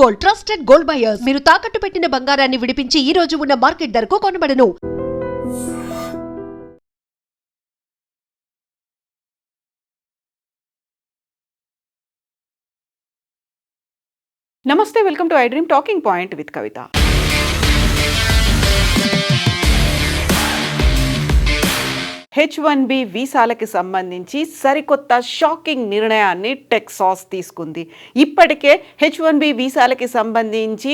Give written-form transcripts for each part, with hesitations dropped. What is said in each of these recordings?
Gold, trusted gold buyers. మీరు తాకట్టు పెట్టిన బంగారాన్ని విడిపించి ఈ రోజు ఉన్న మార్కెట్ ధరకు కొనబడను. నమస్తే, welcome to I dream talking point with Kavitha. H1B వీసాలకి సంబంధించి సరికొత్త షాకింగ్ నిర్ణయాన్ని టెక్సాస్ తీసుకుంది. ఇప్పటికే H1B వీసాలకి సంబంధించి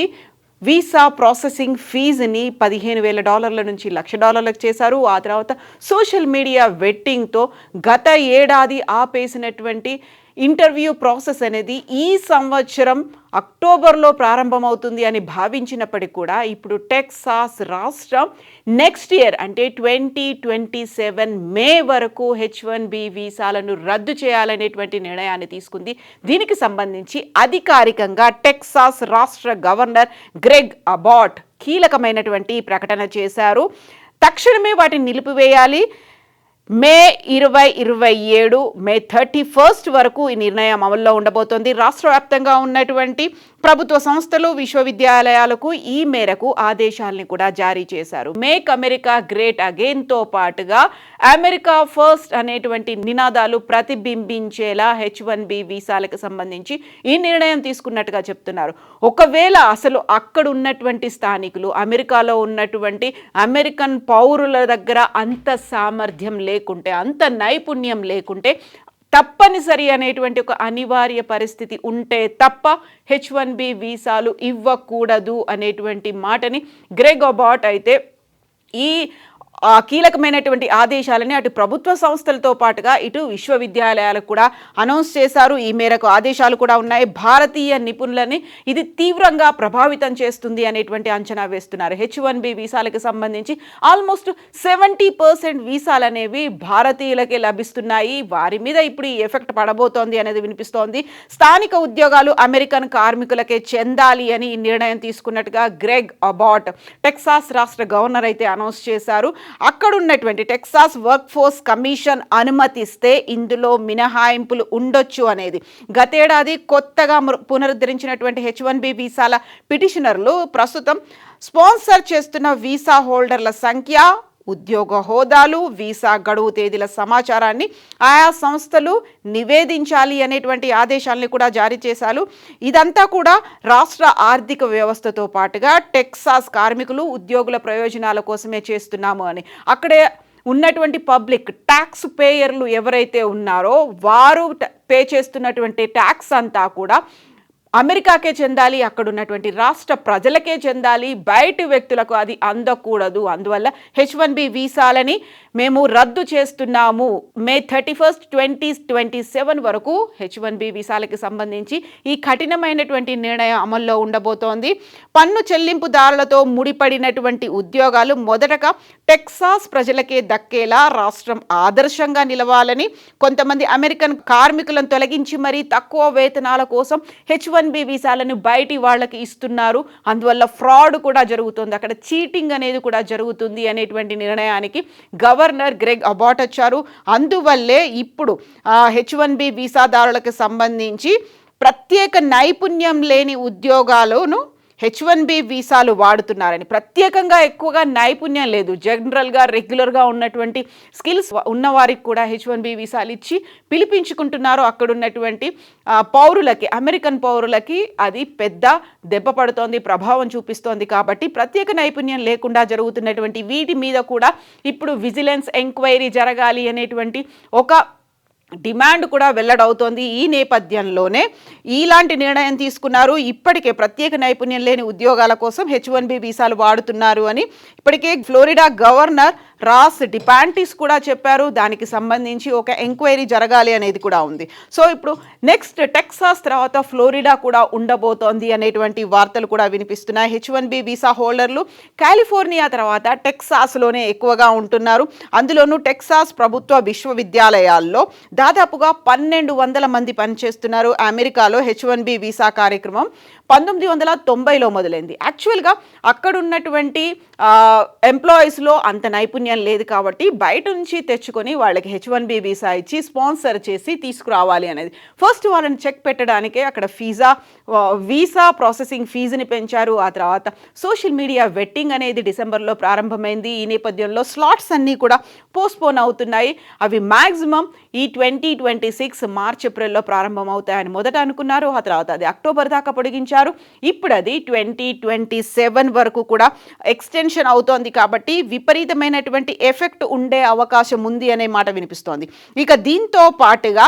వీసా ప్రాసెసింగ్ ఫీజుని $15,000 నుంచి $1,00,000 చేశారు. ఆ తర్వాత సోషల్ మీడియా వెట్టింగ్తో గత ఏడాది ఆపేసినటువంటి ఇంటర్వ్యూ ప్రాసెస్ అనేది ఈ సంవత్సరం అక్టోబర్లో ప్రారంభమవుతుంది అని భావించినప్పటికీ కూడా ఇప్పుడు టెక్సాస్ రాష్ట్రం నెక్స్ట్ ఇయర్ అంటే 2027 మే వరకు H1B వీసాలను రద్దు చేయాలనేటువంటి నిర్ణయాన్ని తీసుకుంది. దీనికి సంబంధించి అధికారికంగా టెక్సాస్ రాష్ట్ర గవర్నర్ గ్రెగ్ అబాట్ కీలకమైనటువంటి ప్రకటన చేశారు. తక్షణమే వాటిని నిలిపివేయాలి. మే 2027 మే 31 వరకు ఈ నిర్ణయం అమల్లో ఉండబోతోంది. రాష్ట్ర వ్యాప్తంగా ఉన్నటువంటి ప్రభుత్వ సంస్థలు, విశ్వవిద్యాలయాలకు ఈ మేరకు ఆదేశాలని కూడా జారీ చేశారు. మేక్ అమెరికా గ్రేట్ అగైన్తో పాటుగా అమెరికా ఫస్ట్ అనేటువంటి నినాదాలు ప్రతిబింబించేలా H1B వీసాలకు సంబంధించి ఈ నిర్ణయం తీసుకున్నట్టుగా చెప్తున్నారు. ఒకవేళ అసలు అక్కడ ఉన్నటువంటి స్థానికులు, అమెరికాలో ఉన్నటువంటి అమెరికన్ పౌరుల దగ్గర అంత సామర్థ్యం లేకుంటే, అంత నైపుణ్యం లేకుంటే, తప్పనిసరి అనేటువంటి ఒక అనివార్య పరిస్థితి ఉంటే తప్ప H1B వీసాలు ఇవ్వకూడదు అనేటువంటి మాటని గ్రెగ్ అబాట్ అయితే ఈ కీలకమైనటువంటి ఆదేశాలని అటు ప్రభుత్వ సంస్థలతో పాటుగా ఇటు విశ్వవిద్యాలయాలకు కూడా అనౌన్స్ చేశారు. ఈ మేరకు ఆదేశాలు కూడా ఉన్నాయి. భారతీయ నిపుణులని ఇది తీవ్రంగా ప్రభావితం చేస్తుంది అనేటువంటి అంచనా వేస్తున్నారు. H1B వీసాలకు సంబంధించి ఆల్మోస్ట్ 70% వీసాలు అనేవి భారతీయులకే లభిస్తున్నాయి. వారి మీద ఇప్పుడు ఈ ఎఫెక్ట్ పడబోతోంది అనేది వినిపిస్తోంది. స్థానిక ఉద్యోగాలు అమెరికన్ కార్మికులకే చెందాలి అని ఈ నిర్ణయం తీసుకున్నట్టుగా గ్రెగ్ అబాట్ టెక్సాస్ రాష్ట్ర గవర్నర్ అయితే అనౌన్స్ చేశారు. అక్కడ ఉన్నటువంటి టెక్సాస్ వర్క్ ఫోర్స్ కమిషన్ అనుమతిస్తే ఇందులో మినహాయింపులు ఉండొచ్చు అనేది. గతేడాది కొత్తగా పునరుద్ధరించినటువంటి H1B వీసాల పిటిషనర్లు ప్రస్తుతం స్పాన్సర్ చేస్తున్న వీసా హోల్డర్ల సంఖ్య, ఉద్యోగ హోదాలు, వీసా గడువు తేదీల సమాచారాన్ని ఆయా సంస్థలు నివేదించాలి అనేటువంటి ఆదేశాలని కూడా జారీ చేశారు. ఇదంతా కూడా రాష్ట్ర ఆర్థిక వ్యవస్థతో పాటుగా టెక్సాస్ కార్మికులు, ఉద్యోగుల ప్రయోజనాల కోసమే చేస్తున్నాము అని. అక్కడే ఉన్నటువంటి పబ్లిక్ ట్యాక్స్ పేయర్లు ఎవరైతే ఉన్నారో వారు పే చేస్తున్నటువంటి ట్యాక్స్ అంతా కూడా అమెరికాకే చెందాలి, అక్కడ ఉన్నటువంటి రాష్ట్ర ప్రజలకే చెందాలి, బయటి వ్యక్తులకు అది అందకూడదు. అందువల్ల H1B వీసాలని మేము రద్దు చేస్తున్నాము. మే 31, 2027 వరకు H1B వీసాలకి సంబంధించి ఈ కఠినమైనటువంటి నిర్ణయం అమల్లో ఉండబోతోంది. పన్ను చెల్లింపుదారులతో ముడిపడినటువంటి ఉద్యోగాలు మొదటగా టెక్సాస్ ప్రజలకే దక్కేలా రాష్ట్రం ఆదర్శంగా నిలవాలని, కొంతమంది అమెరికన్ కార్మికులను తొలగించి మరీ తక్కువ వేతనాల కోసం H1B వీసాలను బయటి వాళ్ళకి ఇస్తున్నారు. అందువల్ల ఫ్రాడ్ కూడా జరుగుతుంది, అక్కడ చీటింగ్ అనేది కూడా జరుగుతుంది అనేటువంటి నిర్ణయానికి గవర్నర్ గ్రెగ్ అబాట్ వచ్చారు. అందువల్లే ఇప్పుడు H1B వీసాదారులకు సంబంధించి ప్రత్యేక నైపుణ్యం లేని ఉద్యోగాలను H1B వీసాలు వాడుతున్నారని, ప్రత్యేకంగా ఎక్కువగా నైపుణ్యం లేదు, జనరల్గా రెగ్యులర్గా ఉన్నటువంటి స్కిల్స్ ఉన్నవారికి కూడా H1B వీసాలు ఇచ్చి పిలిపించుకుంటున్నారు. అక్కడ ఉన్నటువంటి పౌరులకి, అమెరికన్ పౌరులకి అది పెద్ద దెబ్బ పడుతోంది, ప్రభావం చూపిస్తోంది. కాబట్టి ప్రత్యేక నైపుణ్యం లేకుండా జరుగుతున్నటువంటి వీటి మీద కూడా ఇప్పుడు విజిలెన్స్ ఎంక్వైరీ జరగాలి అనేటువంటి ఒక డిమాండ్ కూడా వెల్లడవుతోంది. ఈ నేపథ్యంలోనే ఇలాంటి నిర్ణయం తీసుకున్నారు. ఇప్పటికే ప్రత్యేక నైపుణ్యం లేని ఉద్యోగాల కోసం H1B వీసాలు వాడుతున్నారు అని ఇప్పటికే ఫ్లోరిడా గవర్నర్ రాస్ డిపాంటిస్ కూడా చెప్పారు. దానికి సంబంధించి ఒక ఎంక్వైరీ జరగాలి అనేది కూడా ఉంది. సో ఇప్పుడు నెక్స్ట్ టెక్సాస్ తర్వాత ఫ్లోరిడా కూడా ఉండబోతోంది అనేటువంటి వార్తలు కూడా వినిపిస్తున్నాయి. H1B వీసా హోల్డర్లు కాలిఫోర్నియా తర్వాత టెక్సాస్లోనే ఎక్కువగా ఉంటున్నారు. అందులోనూ టెక్సాస్ ప్రభుత్వ విశ్వవిద్యాలయాల్లో దాదాపుగా 1,200 మంది పనిచేస్తున్నారు. అమెరికాలో H1B వీసా కార్యక్రమం 1990లో మొదలైంది. యాక్చువల్గా అక్కడ ఉన్నటువంటి ఎంప్లాయీస్లో అంత నైపుణ్యం లేదు కాబట్టి బయట నుంచి తెచ్చుకొని వాళ్ళకి H1B వీసా ఇచ్చి స్పాన్సర్ చేసి తీసుకురావాలి అనేది. ఫస్ట్ వాళ్ళని చెక్ పెట్టడానికే అక్కడ వీసా ప్రాసెసింగ్ ఫీజుని పెంచారు. ఆ తర్వాత సోషల్ మీడియా వెట్టింగ్ అనేది డిసెంబర్లో ప్రారంభమైంది. ఈ నేపథ్యంలో స్లాట్స్ అన్నీ కూడా పోస్ట్పోన్ అవుతున్నాయి. అవి మ్యాక్సిమం ఈ 2026 మార్చ్ ఏప్రిల్లో ప్రారంభం అవుతాయని మొదట అనుకున్నారు. ఆ తర్వాత అది అక్టోబర్ దాకా పొడిగించారు. ఇప్పుడు అది 2027 వరకు కూడా ఎక్స్టెన్షన్ అవుతోంది. కాబట్టి విపరీతమైనటువంటి ఎఫెక్ట్ ఉండే అవకాశం ఉంది అనే మాట వినిపిస్తోంది. ఇక దీంతో పాటుగా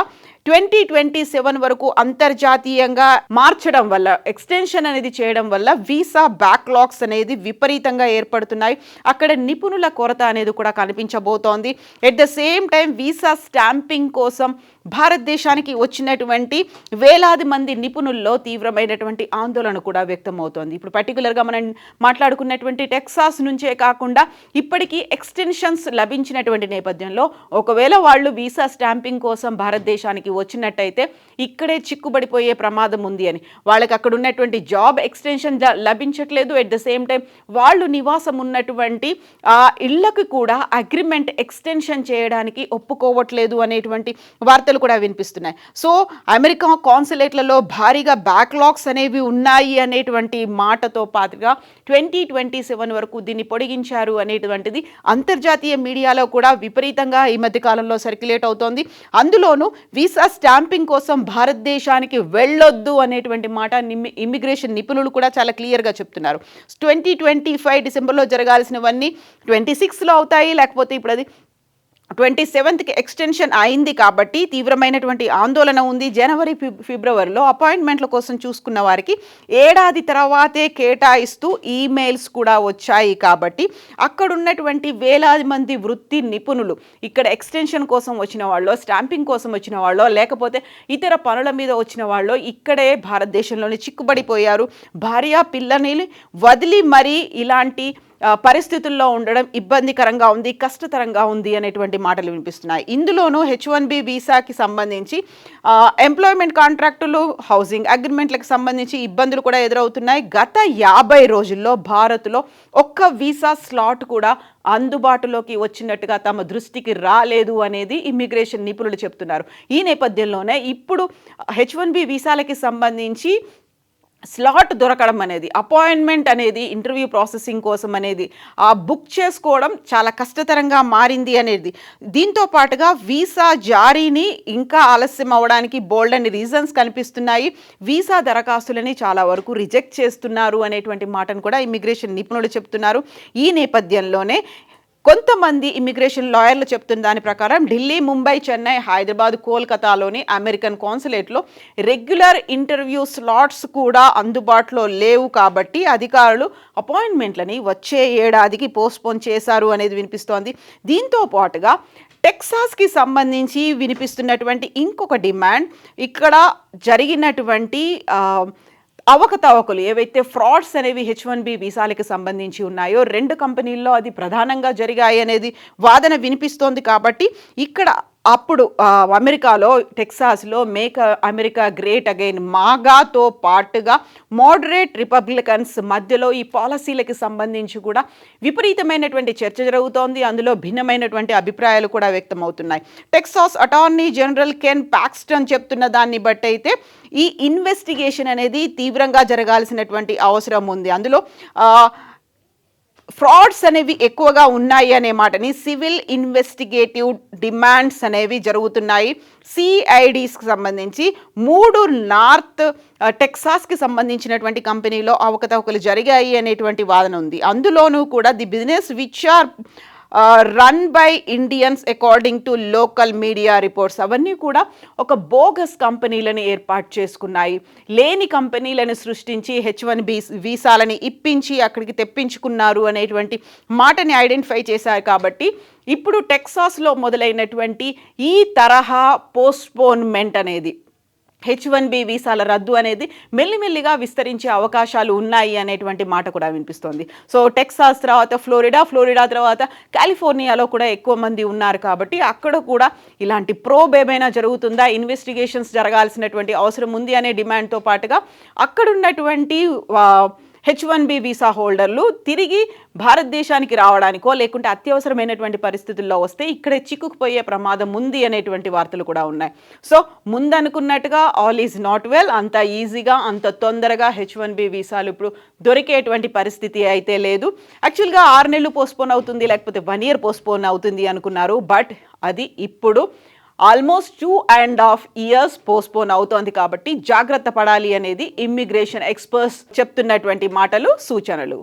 2027 వరకు అంతర్జాతీయంగా మార్చడం వల్ల, ఎక్స్టెన్షన్ అనేది చేయడం వల్ల వీసా బ్యాక్లాగ్స్ అనేది విపరీతంగా ఏర్పడుతున్నాయి. అక్కడ నిపుణుల కొరత అనేది కూడా కనిపించబోతోంది. At the same time visa stamping కోసం భారతదేశానికి వచ్చినటువంటి వేలాది మంది నిపుణుల్లో తీవ్రమైనటువంటి ఆందోళన కూడా వ్యక్తమవుతోంది. ఇప్పుడు పర్టికులర్గా మనం మాట్లాడుకున్నటువంటి టెక్సాస్ నుంచే కాకుండా ఇప్పటికీ ఎక్స్టెన్షన్స్ లభించినటువంటి నేపథ్యంలో ఒకవేళ వాళ్ళు వీసా స్టాంపింగ్ కోసం భారతదేశానికి వచ్చినట్టయితే ఇక్కడే చిక్కుబడిపోయే ప్రమాదం ఉంది అని. వాళ్ళకి అక్కడ ఉన్నటువంటి జాబ్ ఎక్స్టెన్షన్ లభించట్లేదు. ఎట్ ద సేమ్ టైం వాళ్ళు నివాసం ఉన్నటువంటి ఇళ్లకు కూడా అగ్రిమెంట్ ఎక్స్టెన్షన్ చేయడానికి ఒప్పుకోవట్లేదు అనేటువంటి వార్తలు కూడా వినిపిస్తున్నాయి. సో అమెరికా కాన్సులేట్లలో భారీగా బ్యాక్లాగ్స్ అనేవి ఉన్నాయి అనేటువంటి మాటతో పాటుగా 2027 వరకు దీన్ని పొడిగించారు అనేటువంటిది అంతర్జాతీయ మీడియాలో కూడా విపరీతంగా ఈ మధ్య కాలంలో సర్క్యులేట్ అవుతోంది. అందులోనూ వీసా స్టాంపింగ్ కోసం భారతదేశానికి వెళ్ళొద్దు అనేటువంటి మాట ఇమ్మిగ్రేషన్ నిపుణులు కూడా చాలా క్లియర్గా చెప్తున్నారు. 2025 డిసెంబర్లో జరగాల్సినవన్నీ 26లో అవుతాయి, లేకపోతే ఇప్పుడు అది 27కి ఎక్స్టెన్షన్ అయింది. కాబట్టి తీవ్రమైనటువంటి ఆందోళన ఉంది. జనవరి ఫిబ్రవరిలో అపాయింట్మెంట్ల కోసం చూసుకున్న వారికి ఏడాది తర్వాతే కేటాయిస్తూ ఈమెయిల్స్ కూడా వచ్చాయి. కాబట్టి అక్కడ ఉన్నటువంటి వేలాది మంది వృత్తి నిపుణులు ఇక్కడ ఎక్స్టెన్షన్ కోసం వచ్చిన వాళ్ళు, స్టాంపింగ్ కోసం వచ్చిన వాళ్ళు, లేకపోతే ఇతర పనుల మీద వచ్చిన వాళ్ళు ఇక్కడే భారతదేశంలోనే చిక్కుబడిపోయారు. భార్య పిల్లని వదిలి మరీ ఇలాంటి పరిస్థితుల్లో ఉండడం ఇబ్బందికరంగా ఉంది, కష్టతరంగా ఉంది అనేటువంటి మాటలు వినిపిస్తున్నాయి. ఇందులోనూ H1B వీసాకి సంబంధించి ఎంప్లాయ్మెంట్ కాంట్రాక్టులు, హౌసింగ్ అగ్రిమెంట్లకు సంబంధించి ఇబ్బందులు కూడా ఎదురవుతున్నాయి. గత 50 రోజుల్లో భారత్లో ఒక్క వీసా స్లాట్ కూడా అందుబాటులోకి వచ్చినట్టుగా తమ దృష్టికి రాలేదు అనేది ఇమ్మిగ్రేషన్ నిపుణులు చెప్తున్నారు. ఈ నేపథ్యంలోనే ఇప్పుడు H1B వీసాలకి సంబంధించి స్లాట్ దొరకడం అనేది, అపాయింట్మెంట్ అనేది ఇంటర్వ్యూ ప్రాసెసింగ్ కోసం అనేది బుక్ చేసుకోవడం చాలా కష్టతరంగా మారింది అనేది. దీంతో పాటుగా వీసా జారీని ఇంకా ఆలస్యం అవ్వడానికి బోల్డ్ అని రీజన్స్ కనిపిస్తున్నాయి. వీసా దరఖాస్తులని చాలా వరకు రిజెక్ట్ చేస్తున్నారు అనేటువంటి మాటను కూడా ఇమ్మిగ్రేషన్ నిపుణులు చెప్తున్నారు. ఈ నేపథ్యంలోనే కొంతమంది ఇమిగ్రేషన్ లాయర్లు చెప్తున్న దాని ప్రకారం ఢిల్లీ, ముంబై, చెన్నై, హైదరాబాద్, కోల్కతాలోని అమెరికన్ కాన్సులేట్లో రెగ్యులర్ ఇంటర్వ్యూ స్లాట్స్ కూడా అందుబాటులో లేవు. కాబట్టి అధికారులు అపాయింట్మెంట్లని వచ్చే ఏడాదికి పోస్ట్పోన్ చేశారు అనేది వినిపిస్తోంది. దీంతో పాటుగా టెక్సాస్కి సంబంధించి వినిపిస్తున్నటువంటి ఇంకొక డిమాండ్, ఇక్కడ జరిగినటువంటి అవకతవకలు ఏవైతే ఫ్రాడ్స్ అనేవి H1B వీసాలకు సంబంధించి ఉన్నాయో 2 కంపెనీల్లో అది ప్రధానంగా జరిగాయి అనేది వాదన వినిపిస్తోంది. కాబట్టి ఇక్కడ అప్పుడు అమెరికాలో టెక్సాస్లో మేక్ అమెరికా గ్రేట్ అగైన్ మాగాతో పాటుగా మోడరేట్ రిపబ్లికన్స్ మధ్యలో ఈ పాలసీలకు సంబంధించి కూడా విపరీతమైనటువంటి చర్చ జరుగుతోంది. అందులో భిన్నమైనటువంటి అభిప్రాయాలు కూడా వ్యక్తమవుతున్నాయి. టెక్సాస్ అటార్నీ జనరల్ కెన్ పాక్స్టన్ చెప్తున్న దాన్ని బట్టి అయితే ఈ ఇన్వెస్టిగేషన్ అనేది తీవ్రంగా జరగాల్సినటువంటి అవసరం ఉంది. అందులో ఫ్రాడ్స్ అనేవి ఎక్కువగా ఉన్నాయి అనే మాటని, సివిల్ ఇన్వెస్టిగేటివ్ డిమాండ్స్ అనేవి జరుగుతున్నాయి. సిఐడిస్కి సంబంధించి 3 నార్త్ టెక్సాస్కి సంబంధించినటువంటి కంపెనీలో అవకతవకలు జరిగాయి అనేటువంటి వాదన ఉంది. అందులోనూ కూడా the business which are run by Indians according to local media reports అవన్నీ కూడా ఒక బోగస్ కంపెనీలను ఏర్పాటు చేసుకున్నాయి. లేని కంపెనీలను సృష్టించి H1B వీసాలని ఇప్పించి అక్కడికి తెప్పించుకున్నారు అనేటువంటి మాటని ఐడెంటిఫై చేశారు. కాబట్టి ఇప్పుడు టెక్సాస్లో మొదలైనటువంటి ఈ తరహా పోస్ట్పోన్మెంట్ అనేది H1B వీసాల రద్దు అనేది మెల్లిమెల్లిగా విస్తరించే అవకాశాలు ఉన్నాయి అనేటువంటి మాట కూడా వినిపిస్తోంది. సో టెక్సాస్ తర్వాత ఫ్లోరిడా తర్వాత కాలిఫోర్నియాలో కూడా ఎక్కువ మంది ఉన్నారు కాబట్టి అక్కడ కూడా ఇలాంటి ప్రోబ్ ఏమైనా జరుగుతుందా, ఇన్వెస్టిగేషన్స్ జరగాల్సినటువంటి అవసరం ఉంది అనే డిమాండ్తో పాటుగా అక్కడ ఉన్నటువంటి H1B వీసా హోల్డర్లు తిరిగి భారతదేశానికి రావడానికో లేకుంటే అత్యవసరమైనటువంటి పరిస్థితుల్లో వస్తే ఇక్కడే చిక్కుకుపోయే ప్రమాదం ఉంది అనేటువంటి వార్తలు కూడా ఉన్నాయి. సో ముందనుకున్నట్టుగా ఆల్ ఈజ్ నాట్ వెల్, అంత ఈజీగా అంత తొందరగా H1B వీసాలు ఇప్పుడు దొరికేటువంటి పరిస్థితి అయితే లేదు. యాక్చువల్గా 6 నెలలు పోస్ట్పోన్ అవుతుంది, లేకపోతే 1 year పోస్ట్పోన్ అవుతుంది అనుకున్నారు. బట్ అది ఇప్పుడు ఆల్మోస్ట్ 2.5 years పోస్ట్పోన్ అవుతోంది. కాబట్టి జాగ్రత్త పడాలి అనేది ఇమ్మిగ్రేషన్ ఎక్స్పర్ట్స్ చెప్తున్నటువంటి మాటలు, సూచనలు.